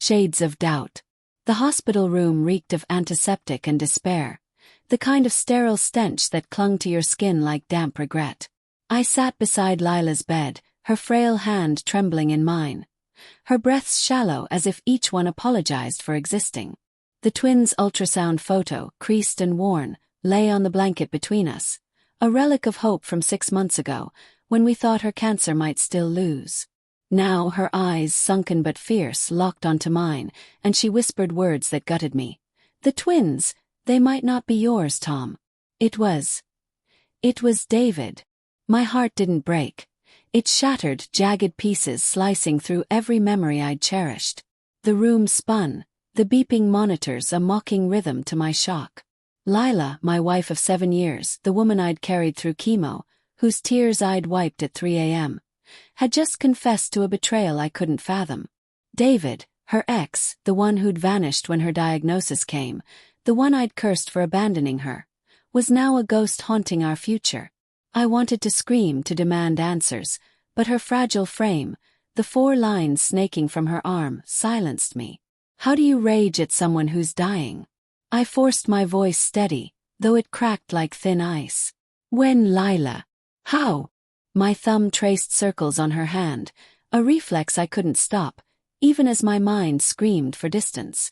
Shades of doubt. The hospital room reeked of antiseptic and despair, the kind of sterile stench that clung to your skin like damp regret. I sat beside Lila's bed, her frail hand trembling in mine, her breaths shallow as if each one apologized for existing. The twins' ultrasound photo, creased and worn, lay on the blanket between us, a relic of hope from 6 months ago, when we thought her cancer might still lose. Now her eyes, sunken but fierce, locked onto mine, and she whispered words that gutted me. "The twins, they might not be yours, Tom. It was David." My heart didn't break. It shattered, jagged pieces slicing through every memory I'd cherished. The room spun, the beeping monitors a mocking rhythm to my shock. Lila, my wife of 7 years, the woman I'd carried through chemo, whose tears I'd wiped at 3 a.m., had just confessed to a betrayal I couldn't fathom. David, her ex, the one who'd vanished when her diagnosis came, the one I'd cursed for abandoning her, was now a ghost haunting our future. I wanted to scream, to demand answers, but her fragile frame, the 4 lines snaking from her arm, silenced me. How do you rage at someone who's dying? I forced my voice steady, though it cracked like thin ice. When, Lila? How? My thumb traced circles on her hand, a reflex I couldn't stop, even as my mind screamed for distance.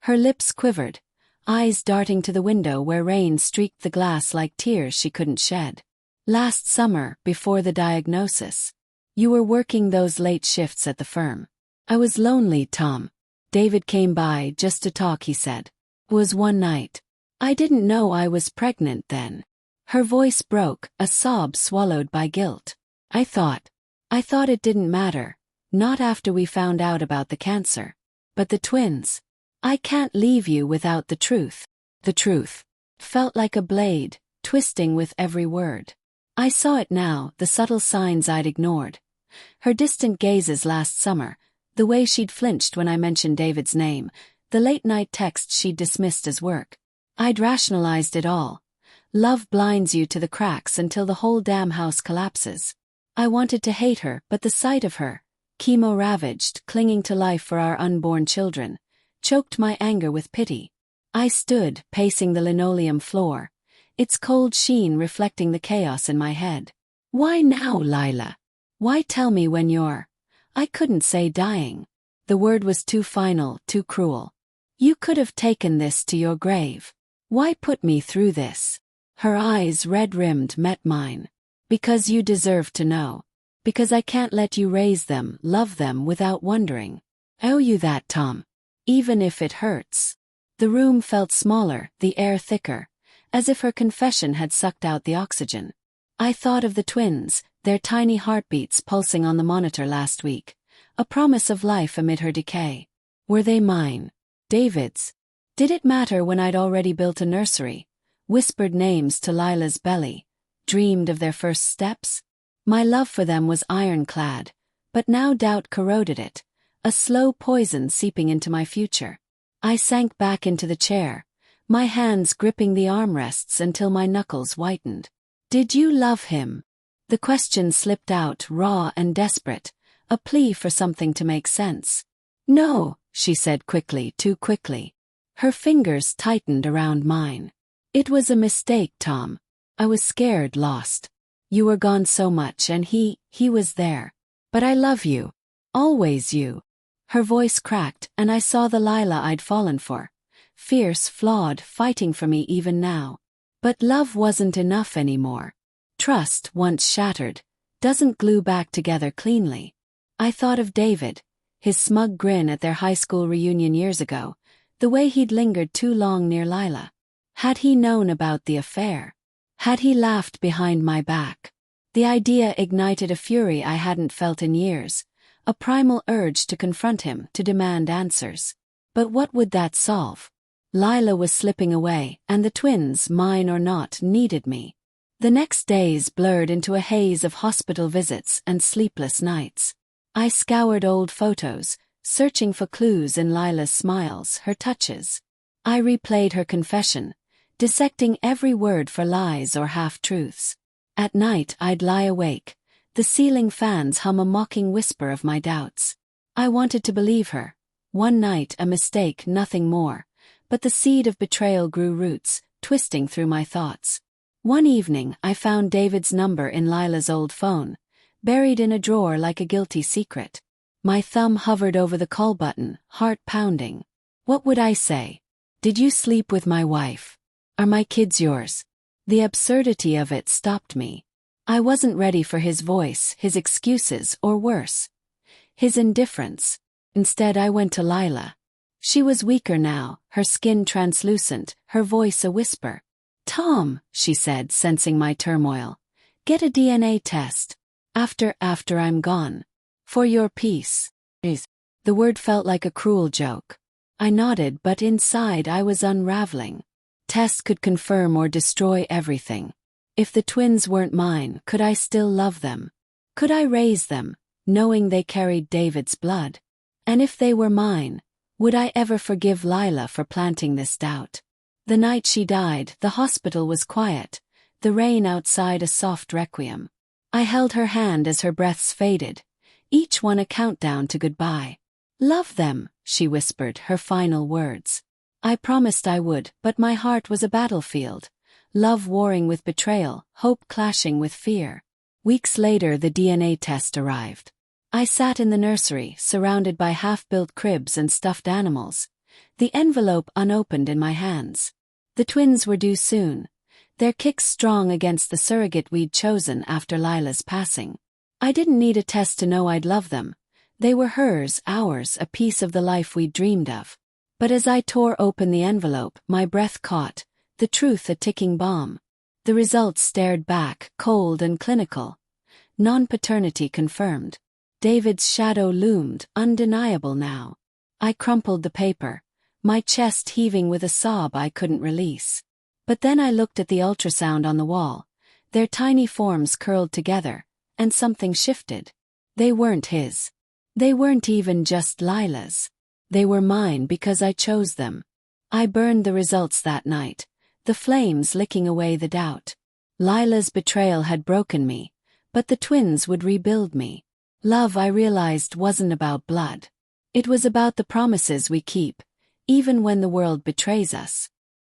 Her lips quivered, eyes darting to the window where rain streaked the glass like tears she couldn't shed. Last summer, before the diagnosis. You were working those late shifts at the firm. I was lonely, Tom. David came by just to talk, he said. It was one night. I didn't know I was pregnant then. Her voice broke, a sob swallowed by guilt. I thought it didn't matter, not after we found out about the cancer. But the twins. I can't leave you without the truth. The truth. Felt like a blade, twisting with every word. I saw it now, the subtle signs I'd ignored. Her distant gazes last summer, the way she'd flinched when I mentioned David's name, the late-night texts she'd dismissed as work. I'd rationalized it all. Love blinds you to the cracks until the whole damn house collapses. I wanted to hate her, but the sight of her, chemo-ravaged, clinging to life for our unborn children, choked my anger with pity. I stood, pacing the linoleum floor, its cold sheen reflecting the chaos in my head. Why now, Lila? Why tell me when you're... I couldn't say dying. The word was too final, too cruel. You could have taken this to your grave. Why put me through this? Her eyes, red-rimmed, met mine. Because you deserve to know. Because I can't let you raise them, love them without wondering. I owe you that, Tom. Even if it hurts. The room felt smaller, the air thicker, as if her confession had sucked out the oxygen. I thought of the twins, their tiny heartbeats pulsing on the monitor last week, a promise of life amid her decay. Were they mine? David's? Did it matter when I'd already built a nursery, whispered names to Lila's belly, dreamed of their first steps? My love for them was ironclad, but now doubt corroded it, a slow poison seeping into my future. I sank back into the chair, my hands gripping the armrests until my knuckles whitened. Did you love him? The question slipped out, raw and desperate, a plea for something to make sense. No, she said quickly, too quickly. Her fingers tightened around mine. It was a mistake, Tom. I was scared, lost. You were gone so much and he was there. But I love you. Always you. Her voice cracked and I saw the Lila I'd fallen for. Fierce, flawed, fighting for me even now. But love wasn't enough anymore. Trust, once shattered, doesn't glue back together cleanly. I thought of David, his smug grin at their high school reunion years ago, the way he'd lingered too long near Lila. Had he known about the affair? Had he laughed behind my back? The idea ignited a fury I hadn't felt in years, a primal urge to confront him, to demand answers. But what would that solve? Lila was slipping away, and the twins, mine or not, needed me. The next days blurred into a haze of hospital visits and sleepless nights. I scoured old photos, searching for clues in Lila's smiles, her touches. I replayed her confession, dissecting every word for lies or half-truths. At night I'd lie awake, the ceiling fans hum a mocking whisper of my doubts. I wanted to believe her, One night, a mistake, nothing more. But the seed of betrayal grew roots, twisting through my thoughts. One evening, I found David's number in Lila's old phone, buried in a drawer like a guilty secret. My thumb hovered over the call button, heart pounding. What would I say? Did you sleep with my wife? Are my kids yours? The absurdity of it stopped me. I wasn't ready for his voice, his excuses, or worse, his indifference. Instead, I went to Lila. She was weaker now, her skin translucent, her voice a whisper. Tom, she said, sensing my turmoil. Get a DNA test. After I'm gone. For your peace. The word felt like a cruel joke. I nodded, but inside I was unraveling. Tests could confirm or destroy everything. If the twins weren't mine, could I still love them? Could I raise them, knowing they carried David's blood? And if they were mine, would I ever forgive Lila for planting this doubt? The night she died, the hospital was quiet, the rain outside a soft requiem. I held her hand as her breaths faded, each one a countdown to goodbye. Love them, she whispered, her final words. I promised I would, but my heart was a battlefield. Love warring with betrayal, hope clashing with fear. Weeks later, the DNA test arrived. I sat in the nursery, surrounded by half-built cribs and stuffed animals, the envelope unopened in my hands. The twins were due soon, their kicks strong against the surrogate we'd chosen after Lila's passing. I didn't need a test to know I'd love them. They were hers, ours, a piece of the life we'd dreamed of. But as I tore open the envelope, my breath caught, the truth a ticking bomb. The results stared back, cold and clinical. Non-paternity confirmed. David's shadow loomed, undeniable now. I crumpled the paper, my chest heaving with a sob I couldn't release. But then I looked at the ultrasound on the wall, their tiny forms curled together, and something shifted. They weren't his. They weren't even just Lila's. They were mine because I chose them. I burned the results that night, the flames licking away the doubt. Lila's betrayal had broken me, but the twins would rebuild me. Love, I realized, wasn't about blood. It was about the promises we keep, even when the world betrays us.